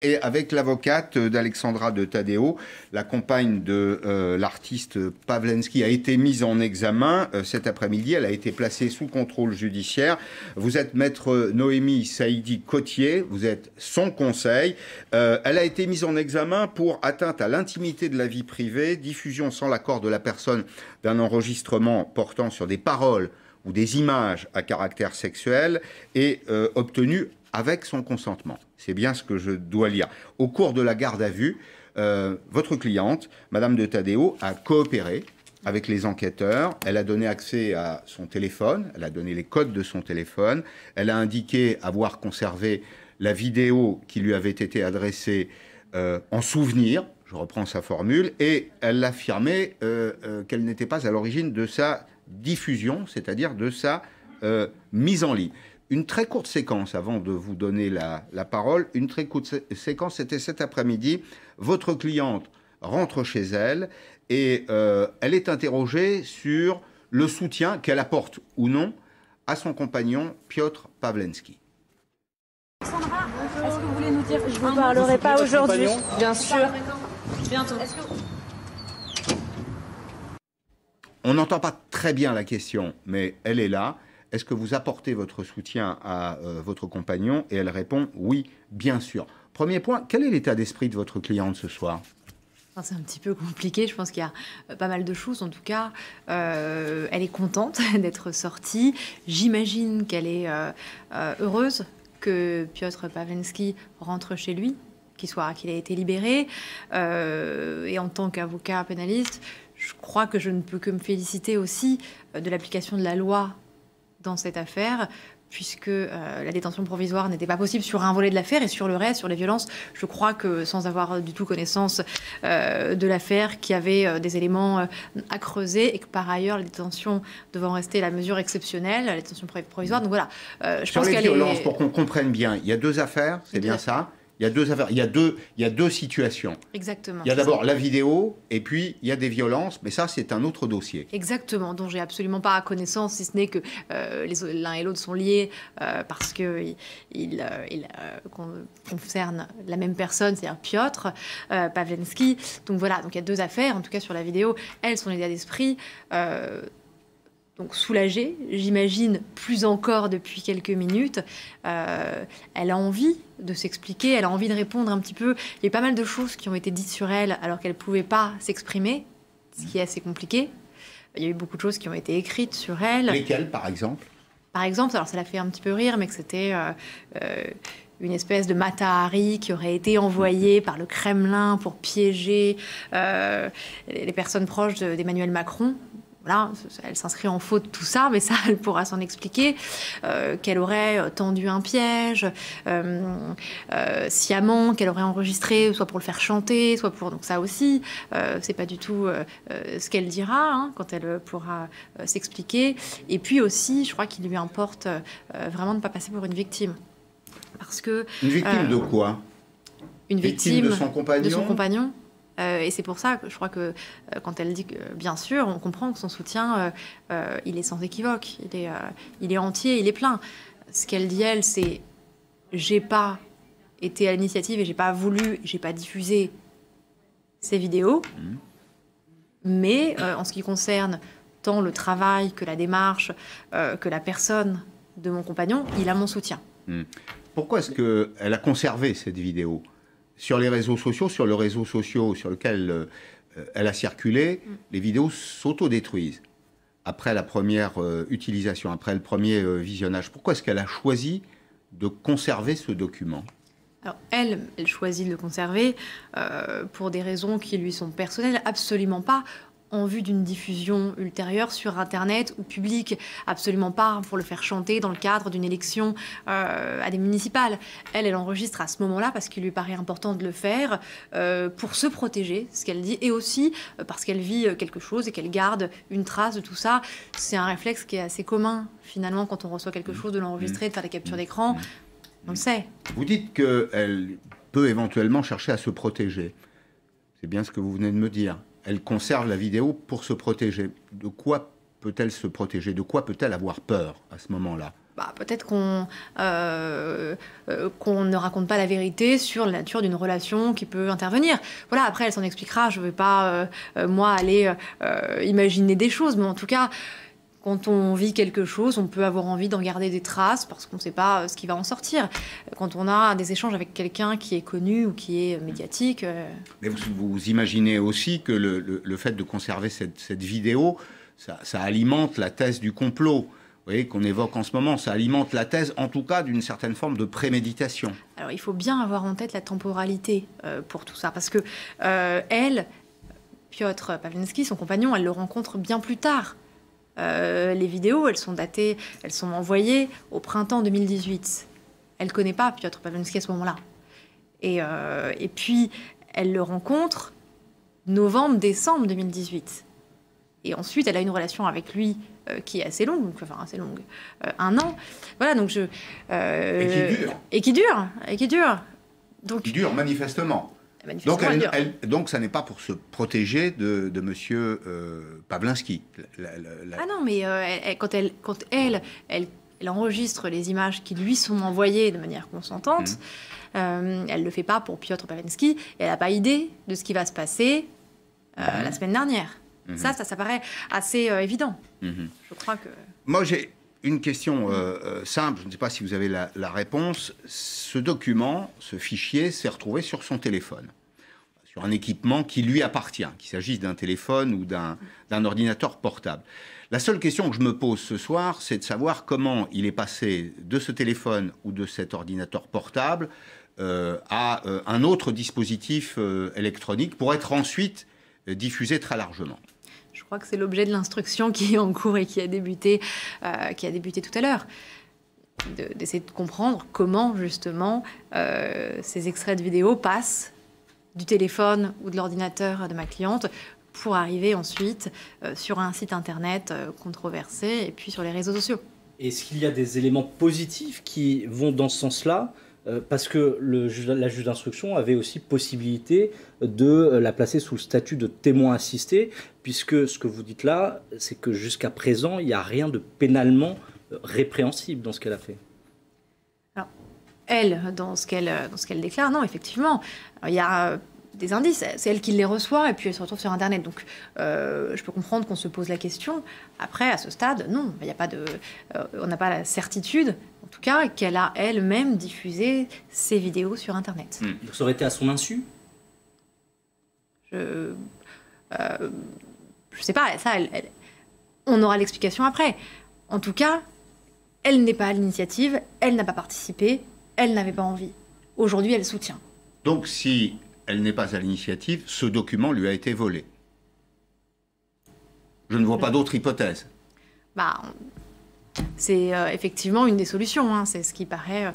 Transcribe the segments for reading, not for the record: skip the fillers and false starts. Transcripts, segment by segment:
Et avec l'avocate d'Alexandra de Taddeo, la compagne de l'artiste Pawlenski a été mise en examen cet après-midi. Elle a été placée sous contrôle judiciaire. Vous êtes maître Noémie Saïdi-Cotier, vous êtes son conseil. Elle a été mise en examen pour atteinte à l'intimité de la vie privée, diffusion sans l'accord de la personne d'un enregistrement portant sur des paroles ou des images à caractère sexuel et obtenu avec son consentement. C'est bien ce que je dois lire. Au cours de la garde à vue, votre cliente, Madame de Taddeo, a coopéré avec les enquêteurs. Elle a donné accès à son téléphone, elle a donné les codes de son téléphone, elle a indiqué avoir conservé la vidéo qui lui avait été adressée en souvenir, je reprends sa formule, et elle affirmait qu'elle n'était pas à l'origine de sa diffusion, c'est-à-dire de sa mise en ligne. Une très courte séquence, avant de vous donner la parole, une très courte séquence, c'était cet après-midi. Votre cliente rentre chez elle et elle est interrogée sur le soutien qu'elle apporte ou non à son compagnon Piotr Pawlenski. Alexandra, est-ce que vous voulez nous dire... Je ne vous parlerai pas aujourd'hui, bien sûr. Bientôt. On n'entend pas très bien la question, mais elle est là. Est-ce que vous apportez votre soutien à votre compagnon? Et elle répond oui, bien sûr. Premier point, quel est l'état d'esprit de votre cliente ce soir? C'est un petit peu compliqué, je pense qu'il y a pas mal de choses. En tout cas, elle est contente d'être sortie. J'imagine qu'elle est heureuse que Piotr Pawlenski rentre chez lui, qu'il ait été libéré. Et en tant qu'avocat pénaliste, je crois que je ne peux que me féliciter aussi de l'application de la loi dans cette affaire, puisque la détention provisoire n'était pas possible sur un volet de l'affaire, et sur le reste, sur les violences, je crois que sans avoir du tout connaissance de l'affaire, qu'il y avait des éléments à creuser, et que par ailleurs, la détention devant rester la mesure exceptionnelle, la détention provisoire, donc voilà. Je sur pense les qu'elle violences, est... pour qu'on comprenne bien, il y a deux affaires, c'est bien ça? Il y a deux affaires, il y a deux situations. Exactement. Il y a d'abord la vidéo, et puis il y a des violences, mais ça, c'est un autre dossier. Exactement, dont j'ai absolument pas connaissance, si ce n'est que l'un et l'autre sont liés parce qu'ils concernent la même personne, c'est-à-dire Piotr Pawlenski. Donc voilà, donc il y a deux affaires, en tout cas sur la vidéo, elles sont l'état d'esprit. Donc soulagée, j'imagine, plus encore depuis quelques minutes. Elle a envie de s'expliquer, elle a envie de répondre un petit peu. Il y a eu pas mal de choses qui ont été dites sur elle alors qu'elle ne pouvait pas s'exprimer, ce qui est assez compliqué. Il y a eu beaucoup de choses qui ont été écrites sur elle. Lesquelles, par exemple? Par exemple, alors ça l'a fait un petit peu rire, mais que c'était une espèce de Mata Hari qui aurait été envoyée par le Kremlin pour piéger les personnes proches d'Emmanuel Macron. Voilà, elle s'inscrit en faux de tout ça, mais ça, elle pourra s'en expliquer. Qu'elle aurait tendu un piège sciemment, qu'elle aurait enregistré, soit pour le faire chanter, soit pour... Donc ça aussi, c'est pas du tout ce qu'elle dira hein, quand elle pourra s'expliquer. Et puis aussi, je crois qu'il lui importe vraiment de ne pas passer pour une victime. Parce que... Une victime de quoi? Une victime de son compagnon? De son compagnon. Et c'est pour ça que je crois que quand elle dit que, bien sûr, on comprend que son soutien, il est sans équivoque, il est entier, il est plein. Ce qu'elle dit, elle, c'est « j'ai pas été à l'initiative et j'ai pas voulu, j'ai pas diffusé ces vidéos, mais en ce qui concerne tant le travail que la démarche, que la personne de mon compagnon, il a mon soutien. » Pourquoi est-ce qu'elle a conservé cette vidéo? Sur les réseaux sociaux, sur le réseau social sur lequel elle a circulé, les vidéos s'autodétruisent après la première utilisation, après le premier visionnage. Pourquoi est-ce qu'elle a choisi de conserver ce document? Alors, elle choisit de le conserver pour des raisons qui lui sont personnelles, absolument pas en vue d'une diffusion ultérieure sur Internet ou publique, absolument pas pour le faire chanter dans le cadre d'une élection à des municipales. Elle enregistre à ce moment-là parce qu'il lui paraît important de le faire pour se protéger, ce qu'elle dit, et aussi parce qu'elle vit quelque chose et qu'elle garde une trace de tout ça. C'est un réflexe qui est assez commun, finalement, quand on reçoit quelque chose, de l'enregistrer, de faire des captures d'écran. On le sait. Vous dites qu'elle peut éventuellement chercher à se protéger. C'est bien ce que vous venez de me dire. Elle conserve la vidéo pour se protéger. De quoi peut-elle se protéger? De quoi peut-elle avoir peur à ce moment-là? peut-être qu'on ne raconte pas la vérité sur la nature d'une relation qui peut intervenir. Voilà, après, elle s'en expliquera. Je ne vais pas, moi, aller imaginer des choses. Mais en tout cas, quand on vit quelque chose, on peut avoir envie d'en garder des traces parce qu'on ne sait pas ce qui va en sortir. Quand on a des échanges avec quelqu'un qui est connu ou qui est médiatique... Mais vous imaginez aussi que le fait de conserver cette vidéo, ça alimente la thèse du complot. Vous voyez, qu'on évoque en ce moment, ça alimente la thèse, en tout cas, d'une certaine forme de préméditation. Alors, il faut bien avoir en tête la temporalité pour tout ça, parce que Piotr Pawlenski, son compagnon, elle le rencontre bien plus tard. Les vidéos, elles sont datées, elles sont envoyées au printemps 2018. Elle ne connaît pas Piotr Pawlenski à ce moment-là. Et puis, elle le rencontre novembre-décembre 2018. Et ensuite, elle a une relation avec lui qui est assez longue, assez longue, 1 an. Voilà, donc Et qui dure. Donc, qui dure, manifestement. Donc, ça n'est pas pour se protéger de monsieur Pawlenski. Ah non, mais quand elle enregistre les images qui lui sont envoyées de manière consentante, elle ne le fait pas pour Piotr Pawlenski. Elle n'a pas idée de ce qui va se passer la semaine dernière. Ça paraît assez évident. Je crois que... Moi, j'ai une question simple. Je ne sais pas si vous avez la réponse. Ce document, ce fichier, s'est retrouvé sur son téléphone, sur un équipement qui lui appartient, qu'il s'agisse d'un téléphone ou d'un ordinateur portable. La seule question que je me pose ce soir, c'est de savoir comment il est passé de ce téléphone ou de cet ordinateur portable à un autre dispositif électronique pour être ensuite diffusé très largement. Je crois que c'est l'objet de l'instruction qui est en cours et qui a débuté tout à l'heure. D'essayer de comprendre comment, justement, ces extraits de vidéo passent du téléphone ou de l'ordinateur de ma cliente pour arriver ensuite sur un site internet controversé et puis sur les réseaux sociaux. Est-ce qu'il y a des éléments positifs qui vont dans ce sens-là ? Parce que la juge d'instruction avait aussi possibilité de la placer sous le statut de témoin assisté, puisque ce que vous dites là, c'est que jusqu'à présent, il n'y a rien de pénalement répréhensible dans ce qu'elle a fait. Alors, elle, dans ce qu'elle déclare, non, effectivement, il y a des indices. C'est elle qui les reçoit et puis elle se retrouve sur Internet. Donc, je peux comprendre qu'on se pose la question. Après, à ce stade, non, il n'y a pas on n'a pas la certitude, en tout cas, qu'elle a elle-même diffusé ces vidéos sur Internet. Donc, ça aurait été à son insu ? Je sais pas. Ça, on aura l'explication après. En tout cas, elle n'est pas à l'initiative, elle n'a pas participé, elle n'avait pas envie. Aujourd'hui, elle soutient. Donc, si elle n'est pas à l'initiative, ce document lui a été volé. Je ne vois pas d'autre hypothèse. C'est effectivement une des solutions. Hein. C'est ce qui paraît.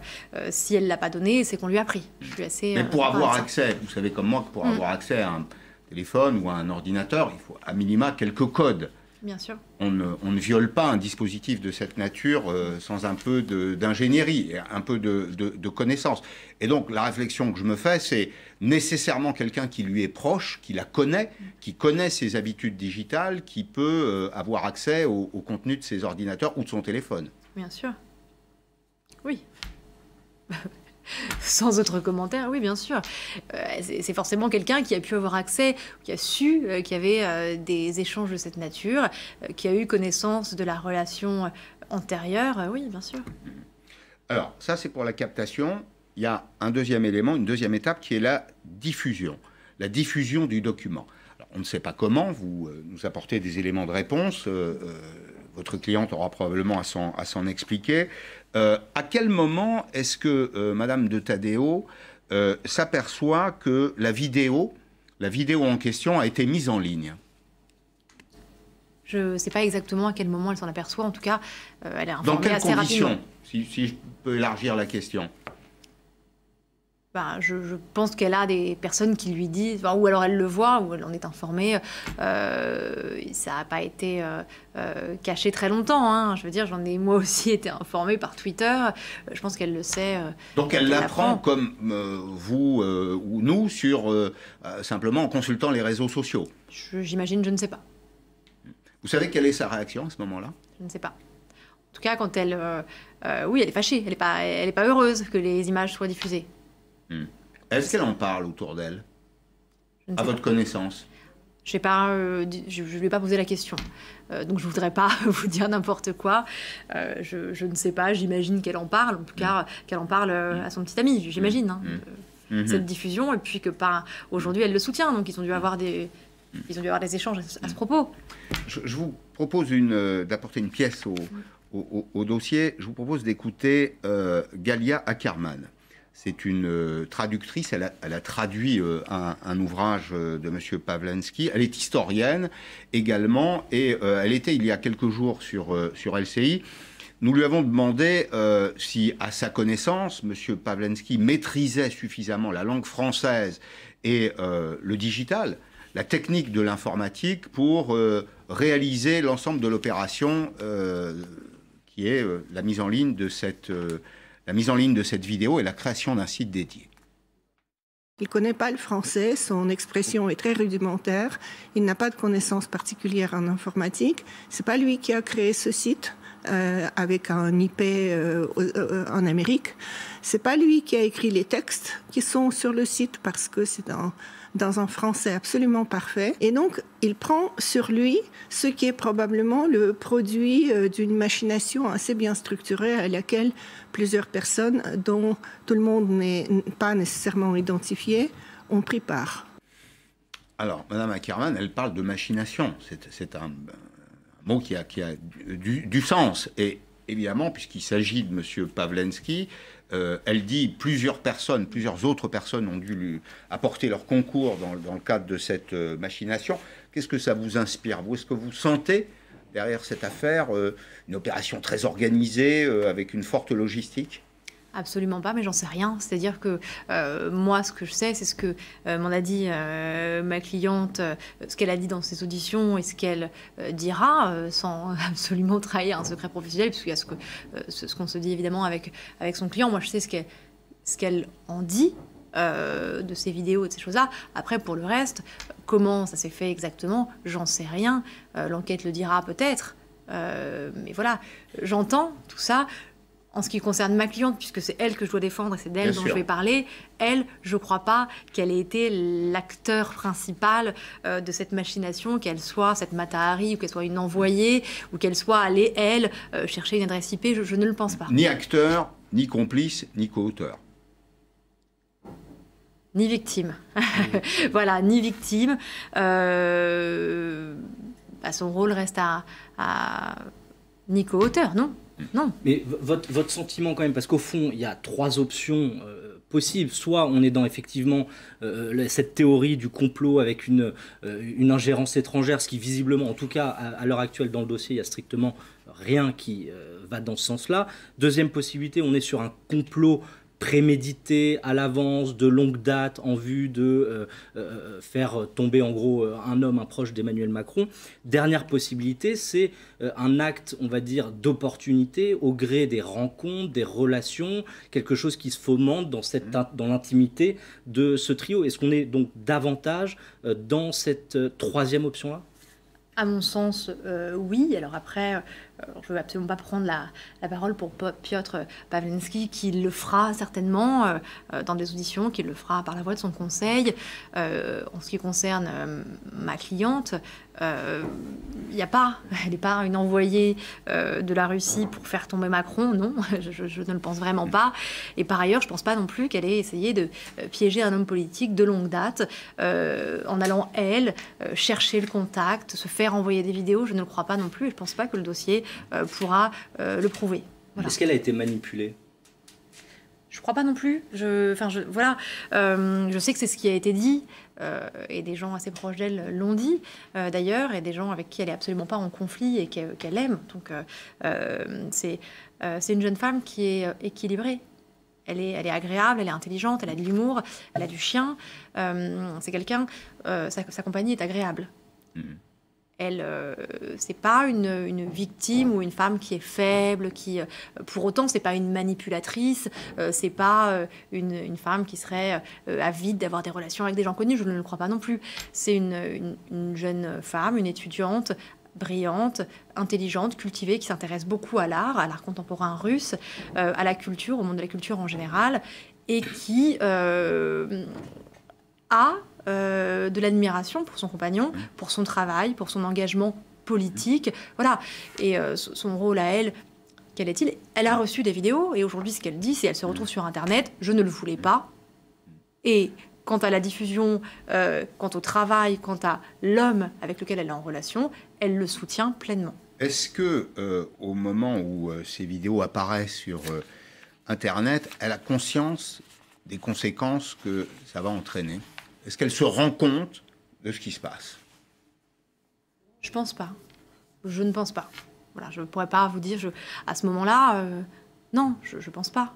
Si elle ne l'a pas donné, c'est qu'on lui a pris. Je suis assez. Mais pour avoir accès, vous savez comme moi que pour avoir accès à un téléphone ou à un ordinateur, il faut à minima quelques codes. Bien sûr. On ne viole pas un dispositif de cette nature sans un peu d'ingénierie, un peu de connaissance. Et donc, la réflexion que je me fais, c'est nécessairement quelqu'un qui lui est proche, qui la connaît, qui connaît ses habitudes digitales, qui peut avoir accès au contenu de ses ordinateurs ou de son téléphone. Bien sûr. Oui. Sans autre commentaire, oui, bien sûr. C'est forcément quelqu'un qui a pu avoir accès, qui a su qu'il y avait des échanges de cette nature, qui a eu connaissance de la relation antérieure, oui, bien sûr. Alors, ça, c'est pour la captation. Il y a un deuxième élément, une deuxième étape, qui est la diffusion du document. Alors, on ne sait pas comment, vous nous apportez des éléments de réponse, votre cliente aura probablement à s'en expliquer. À quel moment est-ce que Madame de Tadeo s'aperçoit que la vidéo en question a été mise en ligne? Je ne sais pas exactement à quel moment elle s'en aperçoit. En tout cas, elle est informée assez rapidement. Dans quelles conditions, si je peux élargir la question? Je pense qu'elle a des personnes qui lui disent, ou alors elle le voit, ou elle en est informée. Ça n'a pas été caché très longtemps. Hein. Je veux dire, j'en ai moi aussi été informée par Twitter. Je pense qu'elle le sait. Donc elle l'apprend comme vous ou nous, simplement en consultant les réseaux sociaux. J'imagine, je ne sais pas. Vous savez quelle est sa réaction à ce moment-là? Je ne sais pas. tout cas, quand elle... oui, elle est fâchée, elle est pas heureuse que les images soient diffusées. Est-ce qu'elle en parle autour d'elle, à votre connaissance? Je ne lui ai pas posé la question. Donc je ne voudrais pas vous dire n'importe quoi. Je ne sais pas, j'imagine qu'elle en parle, en tout cas qu'elle en parle à son petit ami, j'imagine, hein, cette diffusion, et puis que aujourd'hui elle le soutient, donc ils ont dû avoir des échanges à ce propos. Je vous propose d'apporter une pièce au dossier. Je vous propose d'écouter Galia Ackerman. C'est une traductrice, elle a traduit un ouvrage de M. Pawlenski. Elle est historienne également, et elle était il y a quelques jours sur LCI. Nous lui avons demandé si, à sa connaissance, M. Pawlenski maîtrisait suffisamment la langue française et le digital, la technique de l'informatique, pour réaliser l'ensemble de l'opération qui est la mise en ligne de cette vidéo et la création d'un site dédié. Il ne connaît pas le français, son expression est très rudimentaire, il n'a pas de connaissances particulières en informatique. Ce n'est pas lui qui a créé ce site avec un IP en Amérique. Ce n'est pas lui qui a écrit les textes qui sont sur le site parce que c'est dans un français absolument parfait. Et donc, il prend sur lui ce qui est probablement le produit d'une machination assez bien structurée à laquelle plusieurs personnes, dont tout le monde n'est pas nécessairement identifié, ont pris part. Alors, Mme Ackerman, elle parle de machination. C'est un mot qui a du sens. Et évidemment, puisqu'il s'agit de M. Pawlenski, elle dit plusieurs autres personnes ont dû lui apporter leur concours dans le cadre de cette machination. Qu'est-ce que ça vous inspire, vous? Est-ce que vous sentez derrière cette affaire une opération très organisée, avec une forte logistique? Absolument pas, mais j'en sais rien. C'est-à-dire que moi, ce que je sais, c'est ce que m'en a dit ma cliente, ce qu'elle a dit dans ses auditions et ce qu'elle dira, sans absolument trahir un secret professionnel, puisqu'il y a ce qu'on se dit évidemment avec son client. Moi, je sais ce qu'elle en dit de ces vidéos et de ces choses-là. Après, pour le reste, comment ça s'est fait exactement, j'en sais rien. L'enquête le dira peut-être. Mais voilà, j'entends tout ça. En ce qui concerne ma cliente, puisque c'est elle que je dois défendre et c'est d'elle dont je vais parler, elle, je ne crois pas qu'elle ait été l'acteur principal de cette machination, qu'elle soit cette Matahari, ou qu'elle soit une envoyée, ou qu'elle soit allée, elle, chercher une adresse IP, je ne le pense pas. Ni acteur, ni complice, ni co-auteur. Ni victime. Voilà, ni victime. Son rôle reste à ni co-auteur, non. Non. Mais votre sentiment quand même, parce qu'au fond, il y a trois options possibles. Soit on est dans effectivement cette théorie du complot avec une ingérence étrangère, ce qui visiblement, en tout cas à l'heure actuelle dans le dossier, il n'y a strictement rien qui va dans ce sens-là. Deuxième possibilité, on est sur un complot prémédité à l'avance, de longue date, en vue de faire tomber en gros un proche d'Emmanuel Macron. Dernière possibilité, c'est un acte, on va dire, d'opportunité au gré des rencontres, des relations, quelque chose qui se fomente dans l'intimité de ce trio. Est-ce qu'on est donc davantage dans cette troisième option-là ? À mon sens, oui. Alors après, je ne veux absolument pas prendre la parole pour Piotr Pawlenski, qui le fera certainement dans des auditions, qui le fera par la voix de son conseil. En ce qui concerne ma cliente, elle n'est pas une envoyée de la Russie pour faire tomber Macron, non, je ne le pense vraiment pas. Et par ailleurs, je ne pense pas non plus qu'elle ait essayé de piéger un homme politique de longue date en allant, elle, chercher le contact, se faire envoyer des vidéos. Je ne le crois pas non plus et je ne pense pas que le dossier pourra le prouver. Voilà. Est-ce qu'elle a été manipulée ? Je ne crois pas non plus. Je sais que c'est ce qui a été dit, et des gens assez proches d'elle l'ont dit, d'ailleurs, et des gens avec qui elle n'est absolument pas en conflit et qu'elle aime. Donc, c'est une jeune femme qui est équilibrée. Elle est agréable, elle est intelligente, elle a de l'humour, elle a du chien. C'est quelqu'un... sa compagnie est agréable. Elle, c'est pas une victime ou une femme qui est faible, qui, pour autant, c'est pas une manipulatrice, c'est pas une femme qui serait avide d'avoir des relations avec des gens connus. Je ne le crois pas non plus. C'est une jeune femme, une étudiante brillante, intelligente, cultivée, qui s'intéresse beaucoup à l'art contemporain russe, à la culture, au monde de la culture en général, et qui a de l'admiration pour son compagnon, pour son travail, pour son engagement politique. Voilà. Et son rôle à elle, quel est-il? Elle a reçu des vidéos, et aujourd'hui, ce qu'elle dit, c'est qu'elle se retrouve sur Internet. Je ne le voulais pas. Et quant à la diffusion, quant au travail, quant à l'homme avec lequel elle est en relation, elle le soutient pleinement. Est-ce que, au moment où ces vidéos apparaissent sur Internet, elle a conscience des conséquences que ça va entraîner? Est-ce qu'elle se rend compte de ce qui se passe? Je pense pas. Je ne pense pas. Voilà, je ne pourrais pas vous dire, à ce moment-là, non, je ne pense pas.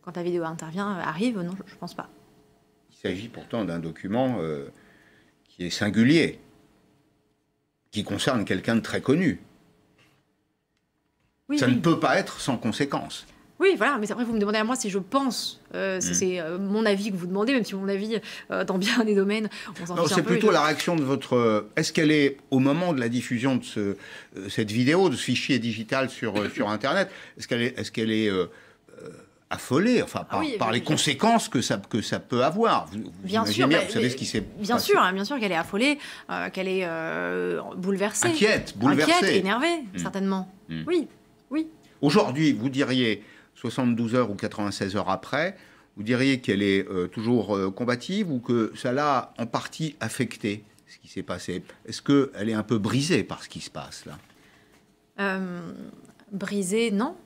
Quand la vidéo arrive, non, je ne pense pas. Il s'agit pourtant d'un document qui est singulier, qui concerne quelqu'un de très connu. Oui, ça oui. ne peut pas être sans conséquence. Oui, voilà, mais après, vous me demandez à moi si je pense. C'est mon avis que vous demandez, même si mon avis, dans bien des domaines, on s'en Non, fiche un c'est peu. plutôt la réaction de votre... Est-ce qu'elle est, au moment de la diffusion de cette vidéo, de ce fichier digital sur Internet, est-ce qu'elle est affolée, enfin, par les conséquences que ça peut avoir? Bien sûr, vous savez ce qui s'est bien passé. bien sûr qu'elle est affolée, qu'elle est bouleversée. Inquiète, bouleversée. Inquiète, énervée, certainement. Oui, oui. Aujourd'hui, vous diriez, 72 heures ou 96 heures après, vous diriez qu'elle est toujours combative ou que ça l'a en partie affecté, ce qui s'est passé? Est-ce qu'elle est un peu brisée par ce qui se passe, là? Brisée, non.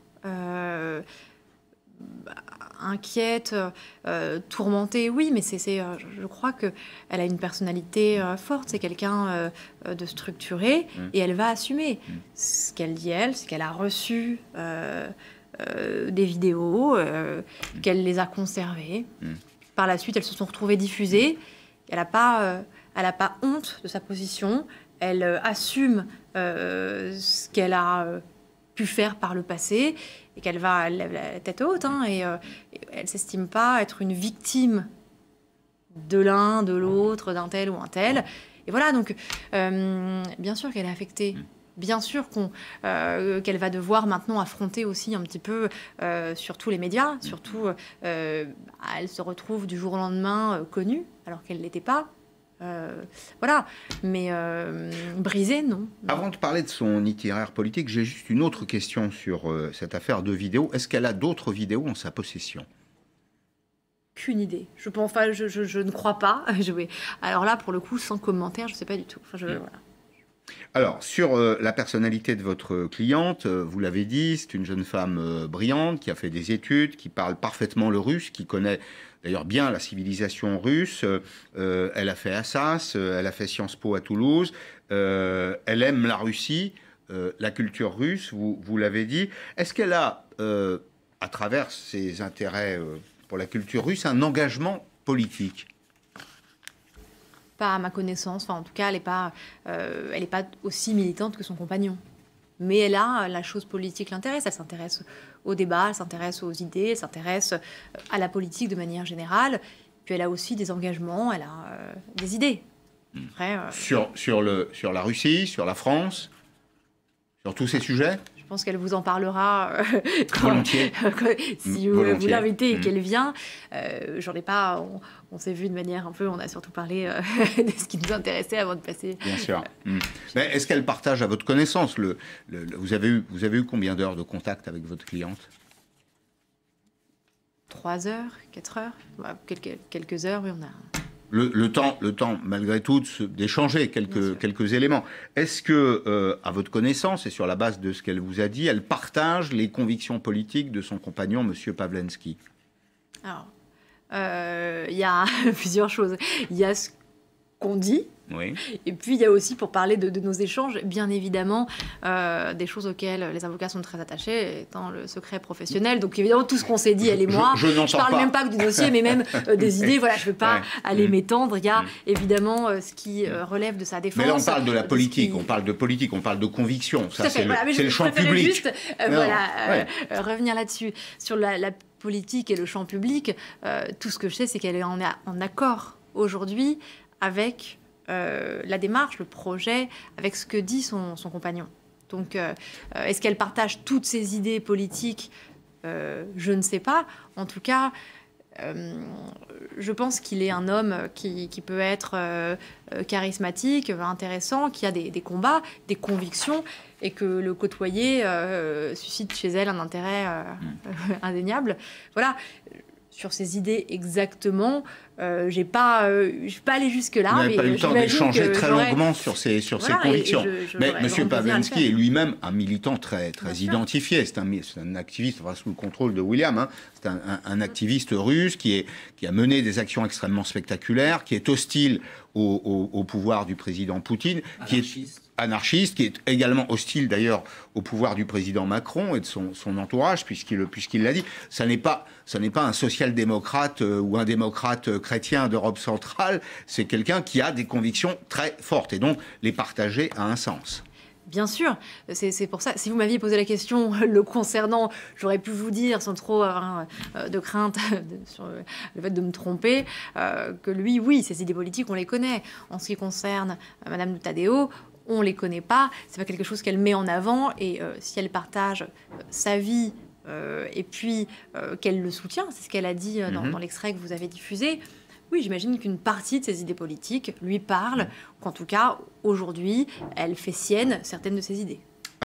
Inquiète, tourmentée, oui, mais je crois qu'elle a une personnalité forte, c'est quelqu'un de structuré, et elle va assumer ce qu'elle dit, c'est qu'elle a reçu des vidéos, qu'elle les a conservées. Par la suite, elles se sont retrouvées diffusées. Elle n'a pas honte de sa position, elle assume ce qu'elle a pu faire par le passé, et qu'elle va la tête haute, et elle ne s'estime pas être une victime de l'un, de l'autre, d'un tel ou un tel. Et voilà, donc bien sûr qu'elle est affectée. Bien sûr qu'elle va devoir maintenant affronter aussi un petit peu sur tous les médias, surtout elle se retrouve du jour au lendemain connue, alors qu'elle ne l'était pas. Voilà, mais brisée, non. Avant de parler de son itinéraire politique, j'ai juste une autre question sur cette affaire de vidéos. Est-ce qu'elle a d'autres vidéos en sa possession? Qu'une idée. Je ne crois pas. Alors là, pour le coup, sans commentaire, je ne sais pas du tout. Voilà. Alors, sur la personnalité de votre cliente, vous l'avez dit, c'est une jeune femme brillante qui a fait des études, qui parle parfaitement le russe, qui connaît d'ailleurs bien la civilisation russe. Elle a fait Assas, elle a fait Sciences Po à Toulouse. Elle aime la Russie, la culture russe, vous l'avez dit. Est-ce qu'elle a, à travers ses intérêts pour la culture russe, un engagement politique? Pas à ma connaissance. Enfin, en tout cas, elle n'est pas aussi militante que son compagnon. Mais elle a la chose politique l'intéresse. Elle s'intéresse au débat, elle s'intéresse aux idées, elle s'intéresse à la politique de manière générale. Puis elle a aussi des engagements, elle a des idées. Après, sur la Russie, sur la France, sur tous ces sujets? Je pense qu'elle vous en parlera Volontiers. Si vous l'invitez et qu'elle vient. J'en ai pas. On s'est vu de manière un peu. On a surtout parlé de ce qui nous intéressait avant de passer. Bien sûr. Mais est-ce qu'elle partage à votre connaissance vous avez eu combien d'heures de contact avec votre cliente? 3 heures, 4 heures, quelques heures. Oui, on a. Le temps, malgré tout, d'échanger quelques éléments. Est-ce que, à votre connaissance, et sur la base de ce qu'elle vous a dit, elle partage les convictions politiques de son compagnon, M. Pawlenski? Alors, il y a plusieurs choses. Il y a ce qu'on dit. Oui. Et puis, il y a aussi, pour parler de nos échanges, bien évidemment, des choses auxquelles les avocats sont très attachés, étant le secret professionnel. Donc, évidemment, tout ce qu'on s'est dit, elle et moi, je ne parle même pas que du dossier, mais même des idées. Voilà, je ne veux pas aller m'étendre. Il y a évidemment ce qui relève de sa défense. Mais là, on parle de la politique, on parle de politique, on parle de conviction. Ça, c'est le champ public. Juste, revenir là-dessus. Sur la politique et le champ public, tout ce que je sais, c'est qu'elle est en accord aujourd'hui avec la démarche, le projet, avec ce que dit son compagnon. Donc, est-ce qu'elle partage toutes ses idées politiques? Je ne sais pas. En tout cas, je pense qu'il est un homme qui peut être charismatique, intéressant, qui a des combats, des convictions, et que le côtoyer suscite chez elle un intérêt indéniable. Voilà. Sur ses idées exactement, je n'ai pas allé jusque-là. Vous n'avez pas eu le temps d'échanger très longuement sur ses convictions. Mais M. Pawlenski est lui-même un militant très identifié. C'est un activiste, enfin, sous le contrôle de William. Hein. C'est un activiste russe qui a mené des actions extrêmement spectaculaires, qui est hostile au pouvoir du président Poutine, qui est anarchiste, qui est également hostile d'ailleurs au pouvoir du président Macron et de son entourage, puisqu'il l'a dit. Ça n'est pas un social-démocrate ou un démocrate chrétien d'Europe centrale, c'est quelqu'un qui a des convictions très fortes, et donc les partager a un sens. Bien sûr, c'est pour ça. Si vous m'aviez posé la question le concernant, j'aurais pu vous dire, sans trop avoir de crainte sur le fait de me tromper, que lui, oui, ses idées politiques, on les connaît. En ce qui concerne Madame de Tadeo, on les connaît pas. C'est pas quelque chose qu'elle met en avant. Et si elle partage sa vie et puis qu'elle le soutient, c'est ce qu'elle a dit dans l'extrait que vous avez diffusé. Oui, j'imagine qu'une partie de ses idées politiques lui parle, qu'en tout cas, aujourd'hui, elle fait sienne certaines de ses idées.